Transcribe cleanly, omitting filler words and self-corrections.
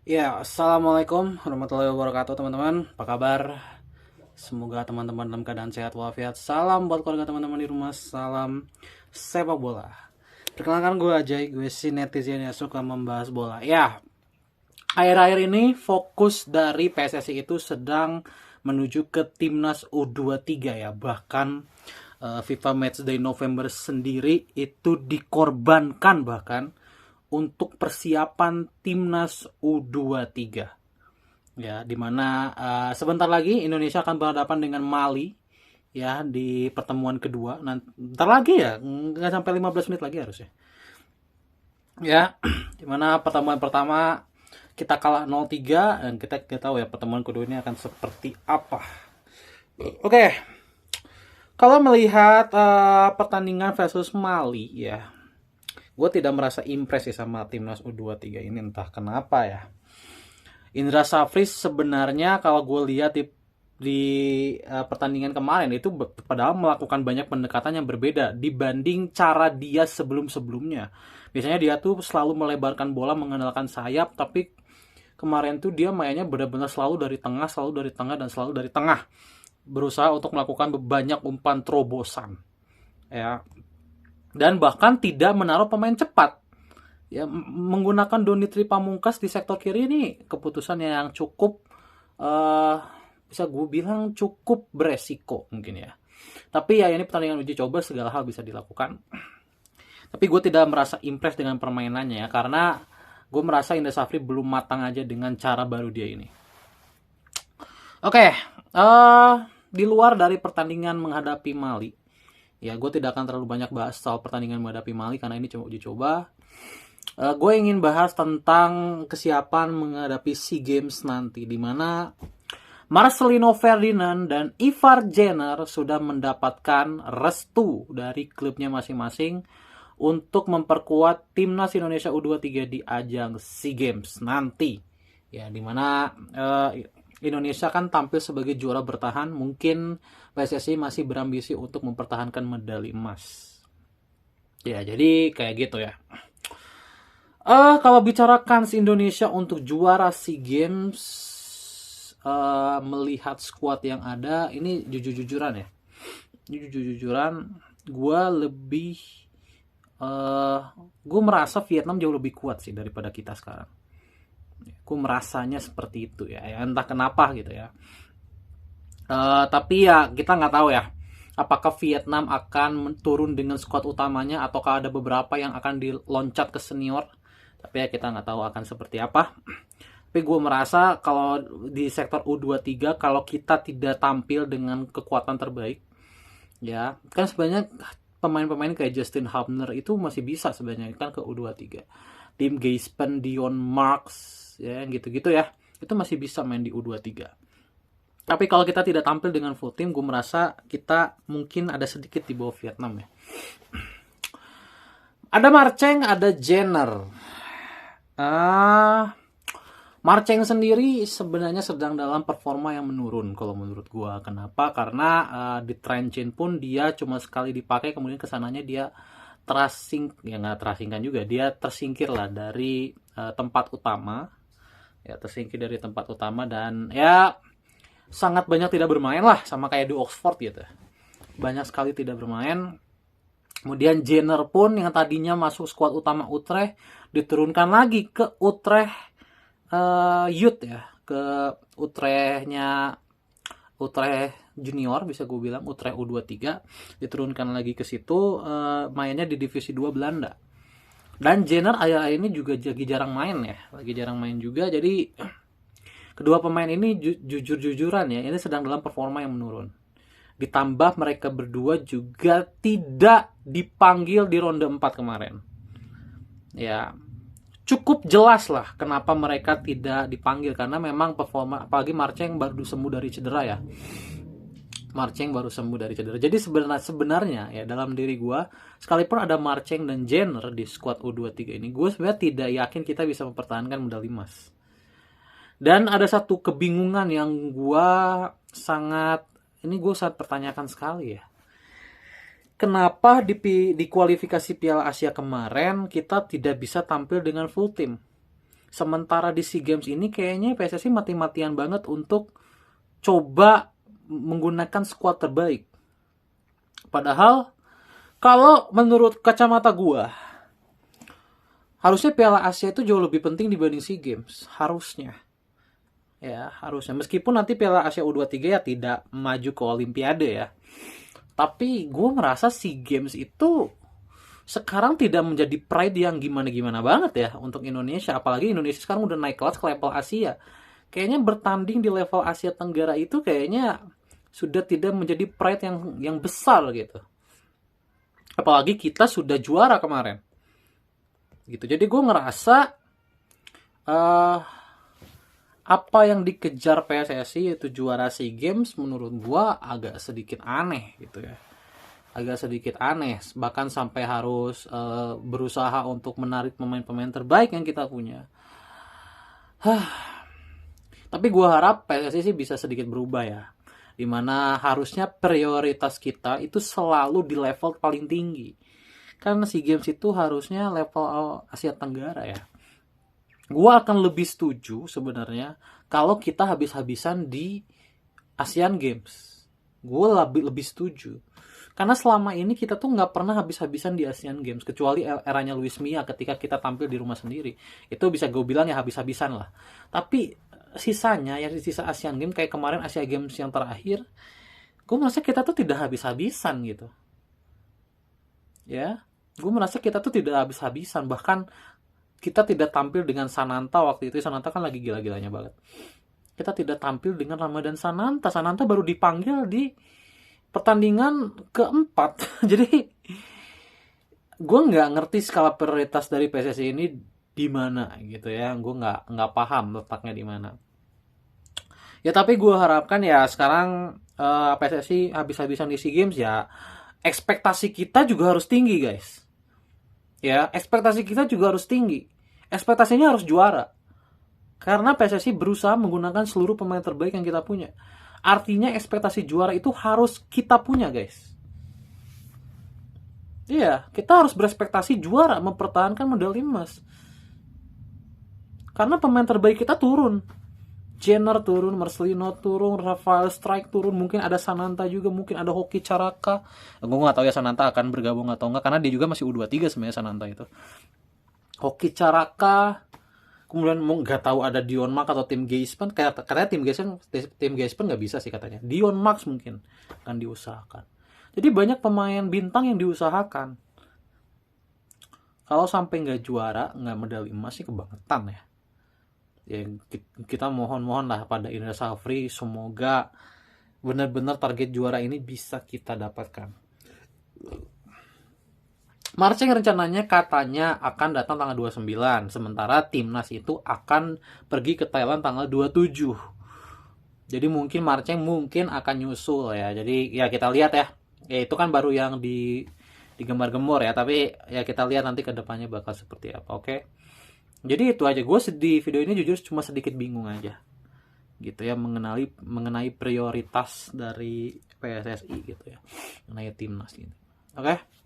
Ya, assalamualaikum warahmatullahi wabarakatuh teman-teman. Apa kabar? Semoga teman-teman dalam keadaan sehat walafiat. Salam buat keluarga teman-teman di rumah. Salam sepak bola. Perkenalkan gue Ajay, gue si netizen yang suka membahas bola. Ya, akhir-akhir ini fokus dari PSSI itu sedang menuju ke timnas U23 ya. Bahkan FIFA Matchday November sendiri itu dikorbankan bahkan untuk persiapan timnas U23 ya, dimana sebentar lagi Indonesia akan berhadapan dengan Mali ya di pertemuan kedua. Nanti ntar lagi ya, nggak sampai 15 menit lagi harusnya ya. Dimana pertemuan pertama kita kalah 0-3 dan kita tahu ya pertemuan kedua ini akan seperti apa. Oke, kalau melihat pertandingan versus Mali ya, gue tidak merasa impress sih sama timnas U23 ini, entah kenapa ya. Indra Safri sebenarnya kalau gue lihat di pertandingan kemarin itu padahal melakukan banyak pendekatan yang berbeda dibanding cara dia sebelum-sebelumnya. Biasanya dia tuh selalu melebarkan bola mengandalkan sayap, tapi kemarin tuh dia mainnya benar-benar selalu dari tengah, selalu dari tengah dan selalu dari tengah. Berusaha untuk melakukan banyak umpan terobosan. Ya. Dan bahkan tidak menaruh pemain cepat. Ya, menggunakan Donitri Pamungkas di sektor kiri ini keputusan yang cukup uh, bisa gue bilang cukup beresiko mungkin ya. Tapi ya ini pertandingan uji coba, segala hal bisa dilakukan. Tapi gue tidak merasa impress dengan permainannya ya, karena gue merasa Indra Safri belum matang aja dengan cara baru dia ini. Oke, di luar dari pertandingan menghadapi Mali, ya gue tidak akan terlalu banyak bahas soal pertandingan menghadapi Mali karena ini cuma uji coba. Gue ingin bahas tentang kesiapan menghadapi SEA Games nanti, di mana Marcelino Ferdinand dan Ivar Jenner sudah mendapatkan restu dari klubnya masing-masing untuk memperkuat timnas Indonesia U23 di ajang SEA Games nanti. Ya, dimana Indonesia kan tampil sebagai juara bertahan, mungkin PSSI masih berambisi untuk mempertahankan medali emas. Ya, jadi kayak gitu ya. Kalau bicara kans Indonesia untuk juara SEA Games, melihat squad yang ada, ini jujur-jujuran ya. Jujur-jujuran, gue lebih, gue merasa Vietnam jauh lebih kuat sih daripada kita sekarang. Gue merasanya seperti itu ya, entah kenapa gitu ya. Tapi ya kita nggak tahu ya. Apakah Vietnam akan turun dengan skuad utamanya ataukah ada beberapa yang akan diloncat ke senior? Tapi ya kita nggak tahu akan seperti apa. Tapi gue merasa kalau di sektor U23 kalau kita tidak tampil dengan kekuatan terbaik, ya kan sebenarnya pemain-pemain kayak Justin Hubner itu masih bisa sebenarnya kan ke U23. Tim Gaispen, Dion Marks, ya gitu-gitu ya. Itu masih bisa main di U23. Tapi kalau kita tidak tampil dengan full team, gue merasa kita mungkin ada sedikit di bawah Vietnam ya. Ada Marcheng, ada Jenner. Marcheng sendiri sebenarnya sedang dalam performa yang menurun kalau menurut gue. Kenapa? Karena di Trenchin pun dia cuma sekali dipakai, kemudian kesananya dia ya nggak terasingkan juga, dia tersingkir lah dari tempat utama, ya tersingkir dari tempat utama dan ya sangat banyak tidak bermain lah, sama kayak di Oxford gitu. Banyak sekali tidak bermain. Kemudian Jenner pun yang tadinya masuk skuad utama Utrecht diturunkan lagi ke Utrecht Youth ya, ke Utrecht Junior bisa gue bilang, Utrecht U23 diturunkan lagi ke situ, mainnya di divisi 2 Belanda. Dan Jenner akhir-akhir ini juga lagi jarang main ya, lagi jarang main juga. Jadi kedua pemain ini jujur-jujuran ya, ini sedang dalam performa yang menurun. Ditambah mereka berdua juga tidak dipanggil di ronde 4 kemarin. Ya, cukup jelas lah kenapa mereka tidak dipanggil, karena memang performa, apalagi Marcheng baru sembuh dari cedera ya. Marcheng baru sembuh dari cedera. Jadi sebenarnya ya dalam diri gue, sekalipun ada Marcheng dan Jenner di squad U23 ini, gue sebenarnya tidak yakin kita bisa mempertahankan medali emas. Dan ada satu kebingungan yang gue sangat pertanyakan sekali ya. Kenapa di kualifikasi Piala Asia kemarin kita tidak bisa tampil dengan full team? Sementara di SEA Games ini kayaknya PSSI mati-matian banget untuk coba menggunakan skuad terbaik. Padahal kalau menurut kacamata gua, harusnya Piala Asia itu jauh lebih penting dibanding SEA Games. Harusnya. Ya, harusnya. Meskipun nanti Piala Asia U23 ya tidak maju ke Olimpiade ya. Tapi gue merasa SEA Games itu sekarang tidak menjadi pride yang gimana-gimana banget ya untuk Indonesia. Apalagi Indonesia sekarang udah naik kelas ke level Asia. Kayaknya bertanding di level Asia Tenggara itu kayaknya sudah tidak menjadi pride yang besar gitu. Apalagi kita sudah juara kemarin. Gitu. Jadi gue ngerasa apa yang dikejar PSSI yaitu juara SEA Games menurut gue agak sedikit aneh gitu ya. Agak sedikit aneh, bahkan sampai harus berusaha untuk menarik pemain-pemain terbaik yang kita punya. Tapi gue harap PSSI sih bisa sedikit berubah ya, dimana harusnya prioritas kita itu selalu di level paling tinggi. Karena SEA Games itu harusnya level Asia Tenggara ya. Gue akan lebih setuju sebenarnya kalau kita habis-habisan di Asian Games. Gue lebih setuju. Karena selama ini kita tuh nggak pernah habis-habisan di Asian Games. Kecuali eranya Luis Mia ketika kita tampil di rumah sendiri. Itu bisa gue bilang ya habis-habisan lah. Tapi sisanya, ya sisa Asian Games kayak kemarin Asia Games yang terakhir, gue merasa kita tuh tidak habis-habisan gitu. Ya, gue merasa kita tuh tidak habis-habisan. Bahkan kita tidak tampil dengan Sananta waktu itu. Sananta kan lagi gila-gilanya banget. Kita tidak tampil dengan Ramadan Sananta. Sananta baru dipanggil di pertandingan keempat. Jadi gue nggak ngerti skala prioritas dari PSSI ini di mana gitu ya. Gue nggak paham letaknya di mana. Ya tapi gue harapkan ya sekarang PSSI habis-habisan di SEA Games ya. Ekspektasi kita juga harus tinggi guys. Ya, ekspektasi kita juga harus tinggi. Ekspektasinya harus juara. Karena PSSI berusaha menggunakan seluruh pemain terbaik yang kita punya. Artinya ekspektasi juara itu harus kita punya guys. Iya, kita harus berekspektasi juara, mempertahankan medali emas. Karena pemain terbaik kita turun. Jenner turun, Marcelino turun, Rafael Strike turun, mungkin ada Sananta juga, mungkin ada Hoki Caraka. Gue nggak tahu ya Sananta akan bergabung atau enggak, karena dia juga masih U23 sebenarnya Sananta itu. Hoki Caraka, kemudian mau nggak tahu ada Dion Max atau tim Geispen, katanya tim Geispen nggak bisa sih katanya. Dion Max mungkin akan diusahakan. Jadi banyak pemain bintang yang diusahakan. Kalau sampai nggak juara, nggak medali emas sih kebangetan ya. Ya kita mohon lah pada Indra Safri, semoga benar-benar target juara ini bisa kita dapatkan. Marching rencananya katanya akan datang tanggal 29, sementara timnas itu akan pergi ke Thailand tanggal 27. Jadi mungkin Marching akan nyusul ya. Jadi ya kita lihat ya. Ya itu kan baru yang digembar-gembor ya, tapi ya kita lihat nanti ke depannya bakal seperti apa, oke? Jadi itu aja, gue di video ini jujur cuma sedikit bingung aja gitu ya mengenai prioritas dari PSSI gitu ya, mengenai timnas gitu. Oke?